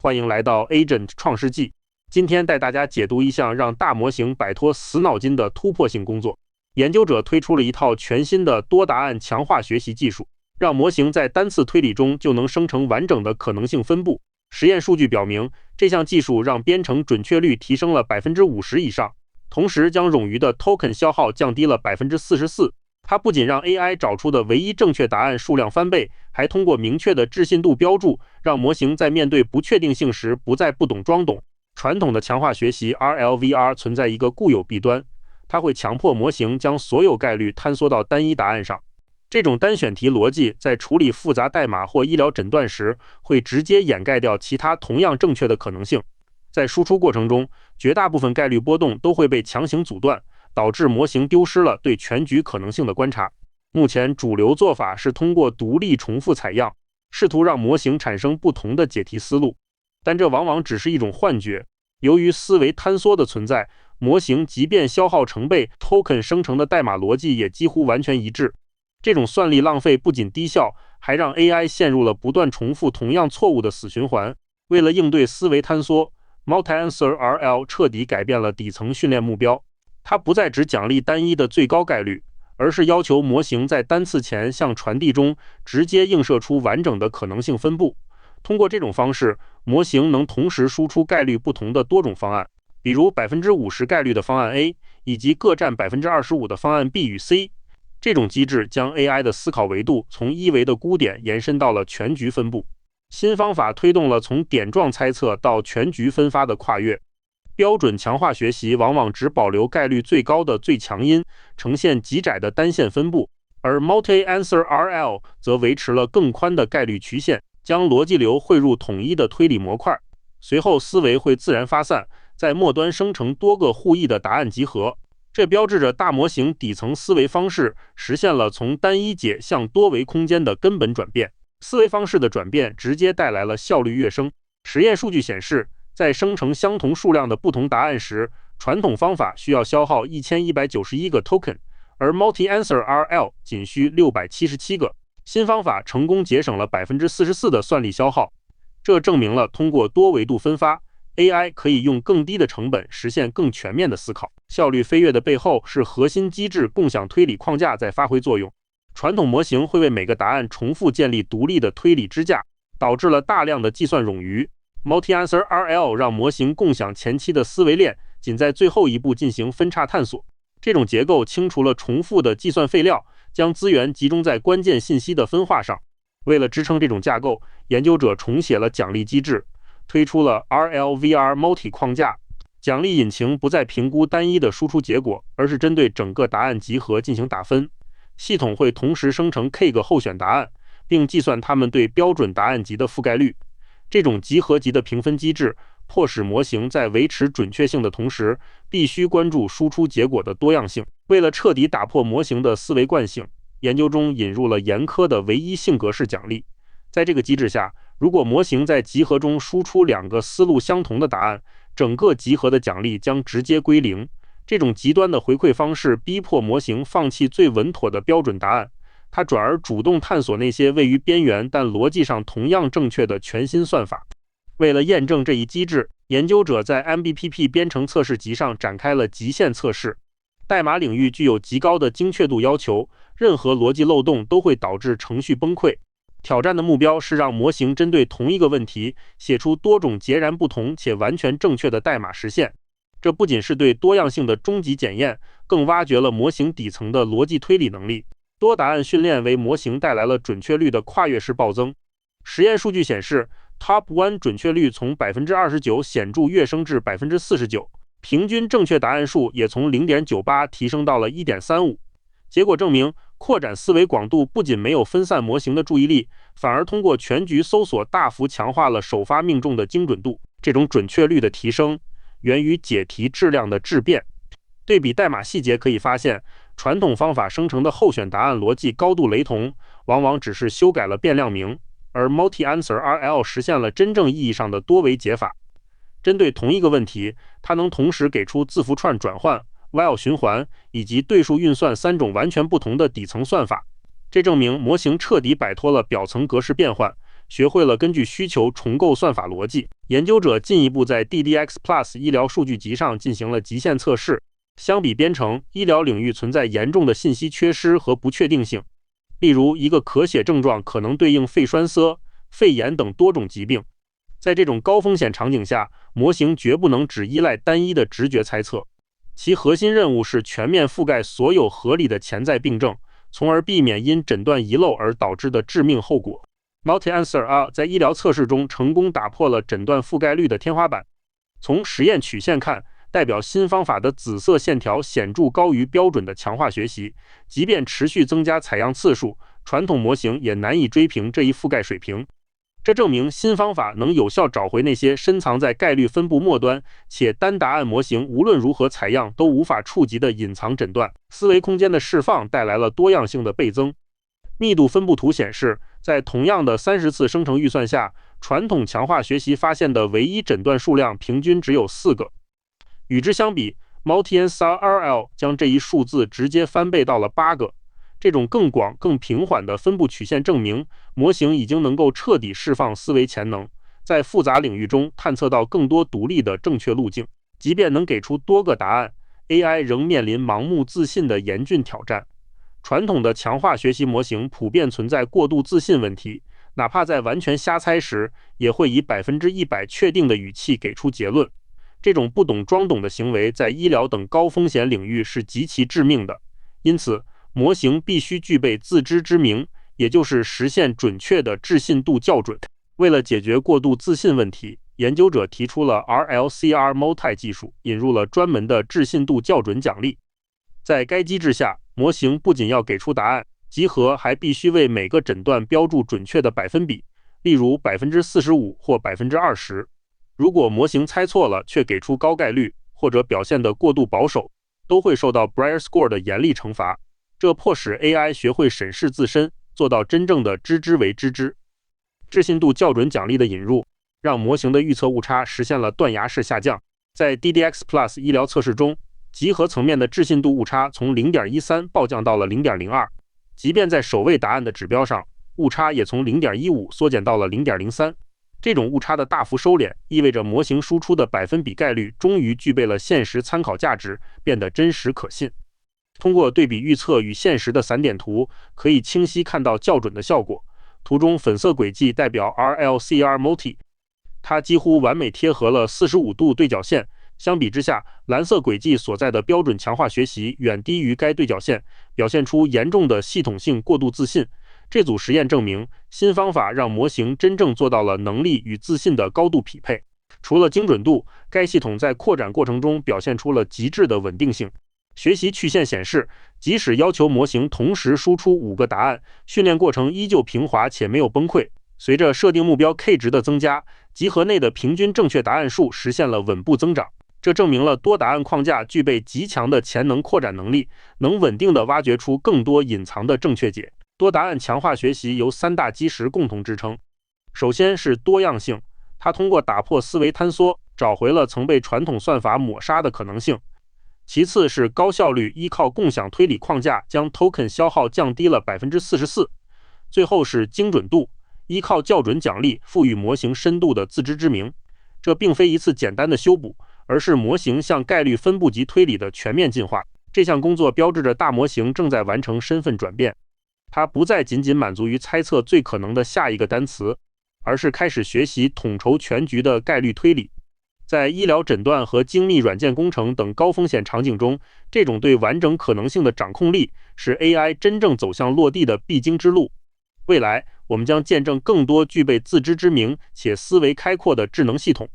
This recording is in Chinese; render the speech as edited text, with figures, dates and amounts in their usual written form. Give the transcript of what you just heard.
欢迎来到 Agent 创世纪。今天带大家解读一项让大模型摆脱死脑筋的突破性工作。研究者推出了一套全新的多答案强化学习技术，让模型在单次推理中就能生成完整的可能性分布。实验数据表明，这项技术让编程准确率提升了 50% 以上，同时将冗余的 token 消耗降低了 44%。它不仅让 AI 找出的唯一正确答案数量翻倍，还通过明确的置信度标注，让模型在面对不确定性时不再不懂装懂。传统的强化学习 RLVR 存在一个固有弊端，它会强迫模型将所有概率坍缩到单一答案上。这种单选题逻辑在处理复杂代码或医疗诊断时，会直接掩盖掉其他同样正确的可能性。在输出过程中，绝大部分概率波动都会被强行阻断，导致模型丢失了对全局可能性的观察。目前主流做法是通过独立重复采样，试图让模型产生不同的解题思路，但这往往只是一种幻觉。由于思维坍缩的存在，模型即便消耗成倍 token 生成的代码逻辑也几乎完全一致。这种算力浪费不仅低效，还让 AI 陷入了不断重复同样错误的死循环。为了应对思维坍缩， Multi-Answer RL 彻底改变了底层训练目标。它不再只奖励单一的最高概率，而是要求模型在单次前向传递中直接映射出完整的可能性分布。通过这种方式，模型能同时输出概率不同的多种方案，比如 50% 概率的方案 A 以及各占 25% 的方案 B 与 C。这种机制将 AI 的思考维度从一维的估点延伸到了全局分布。新方法推动了从点状猜测到全局分发的跨越。标准强化学习往往只保留概率最高的最强因，呈现极窄的单线分布，而 Multi-Answer RL 则维持了更宽的概率曲线，将逻辑流汇入统一的推理模块。随后思维会自然发散，在末端生成多个互异的答案集合。这标志着大模型底层思维方式实现了从单一解向多维空间的根本转变。思维方式的转变直接带来了效率跃升。实验数据显示，在生成相同数量的不同答案时，传统方法需要消耗1191个 token， 而 Multi-Answer RL 仅需677个。新方法成功节省了 44% 的算力消耗。这证明了通过多维度分发， AI 可以用更低的成本实现更全面的思考。效率飞跃的背后是核心机制共享推理框架在发挥作用。传统模型会为每个答案重复建立独立的推理支架，导致了大量的计算冗余。Multi-Answer RL 让模型共享前期的思维链，仅在最后一步进行分叉探索。这种结构清除了重复的计算废料，将资源集中在关键信息的分化上。为了支撑这种架构，研究者重写了奖励机制，推出了 RLVR Multi 框架。奖励引擎不再评估单一的输出结果，而是针对整个答案集合进行打分。系统会同时生成 K 个候选答案，并计算它们对标准答案集的覆盖率。这种集合级的评分机制迫使模型在维持准确性的同时，必须关注输出结果的多样性。为了彻底打破模型的思维惯性，研究中引入了严苛的唯一性格式奖励。在这个机制下，如果模型在集合中输出两个思路相同的答案，整个集合的奖励将直接归零。这种极端的回馈方式逼迫模型放弃最稳妥的标准答案，它转而主动探索那些位于边缘但逻辑上同样正确的全新算法。为了验证这一机制，研究者在 MBPP 编程测试集上展开了极限测试。代码领域具有极高的精确度要求，任何逻辑漏洞都会导致程序崩溃。挑战的目标是让模型针对同一个问题写出多种截然不同且完全正确的代码实现。这不仅是对多样性的终极检验，更挖掘了模型底层的逻辑推理能力。多答案训练为模型带来了准确率的跨越式暴增。实验数据显示， Top One 准确率从 29% 显著跃升至 49%， 平均正确答案数也从 0.98 提升到了 1.35。 结果证明，扩展思维广度不仅没有分散模型的注意力，反而通过全局搜索大幅强化了首发命中的精准度。这种准确率的提升源于解题质量的质变。对比代码细节可以发现，传统方法生成的候选答案逻辑高度雷同，往往只是修改了变量名，而 Multi-Answer RL 实现了真正意义上的多维解法。针对同一个问题，它能同时给出字符串转换、while 循环以及对数运算3种完全不同的底层算法。这证明模型彻底摆脱了表层格式变换，学会了根据需求重构算法逻辑。研究者进一步在 DDX Plus 医疗数据集上进行了极限测试。相比编程，医疗领域存在严重的信息缺失和不确定性。例如，一个咳血症状可能对应肺栓塞、肺炎等多种疾病。在这种高风险场景下，模型绝不能只依赖单一的直觉猜测，其核心任务是全面覆盖所有合理的潜在病症，从而避免因诊断遗漏而导致的致命后果。Multi-Answer R 在医疗测试中成功打破了诊断覆盖率的天花板。从实验曲线看，代表新方法的紫色线条显著高于标准的强化学习，即便持续增加采样次数，传统模型也难以追平这一覆盖水平。这证明新方法能有效找回那些深藏在概率分布末端且单答案模型无论如何采样都无法触及的隐藏诊断。思维空间的释放带来了多样性的倍增。密度分布图显示，在同样的30次生成预算下，传统强化学习发现的唯一诊断数量平均只有4个。与之相比， Multi-Answer RL 将这一数字直接翻倍到了8个。这种更广、更平缓的分布曲线证明，模型已经能够彻底释放思维潜能，在复杂领域中探测到更多独立的正确路径。即便能给出多个答案， AI 仍面临盲目自信的严峻挑战。传统的强化学习模型普遍存在过度自信问题，哪怕在完全瞎猜时，也会以100%确定的语气给出结论。这种不懂装懂的行为在医疗等高风险领域是极其致命的。因此，模型必须具备自知之明，也就是实现准确的置信度校准。为了解决过度自信问题，研究者提出了 RLCR Multi 技术，引入了专门的置信度校准奖励。在该机制下，模型不仅要给出答案，集合还必须为每个诊断标注准确的百分比，例如 45% 或 20%。如果模型猜错了却给出高概率，或者表现得过度保守，都会受到 Brier Score 的严厉惩罚。这迫使 AI 学会审视自身，做到真正的知之为知之。置信度校准奖励的引入，让模型的预测误差实现了断崖式下降。在 DDX Plus 医疗测试中，集合层面的置信度误差从 0.13 暴降到了 0.02， 即便在首位答案的指标上，误差也从 0.15 缩减到了 0.03。这种误差的大幅收敛，意味着模型输出的百分比概率终于具备了现实参考价值，变得真实可信。通过对比预测与现实的散点图，可以清晰看到校准的效果。图中粉色轨迹代表 RLCR Multi， 它几乎完美贴合了45度对角线。相比之下，蓝色轨迹所在的标准强化学习远低于该对角线，表现出严重的系统性过度自信。这组实验证明，新方法让模型真正做到了能力与自信的高度匹配。除了精准度，该系统在扩展过程中表现出了极致的稳定性。学习曲线显示，即使要求模型同时输出5个答案，训练过程依旧平滑且没有崩溃。随着设定目标 K 值的增加，集合内的平均正确答案数实现了稳步增长。这证明了多答案框架具备极强的潜能扩展能力，能稳定地挖掘出更多隐藏的正确解。多答案强化学习由3大基石共同支撑。首先是多样性，它通过打破思维坍缩，找回了曾被传统算法抹杀的可能性。其次是高效率，依靠共享推理框架将 token 消耗降低了 44%。最后是精准度，依靠校准奖励赋予模型深度的自知之明。这并非一次简单的修补，而是模型向概率分布级推理的全面进化。这项工作标志着大模型正在完成身份转变。它不再仅仅满足于猜测最可能的下一个单词，而是开始学习统筹全局的概率推理。在医疗诊断和精密软件工程等高风险场景中，这种对完整可能性的掌控力是 AI 真正走向落地的必经之路。未来，我们将见证更多具备自知之明且思维开阔的智能系统。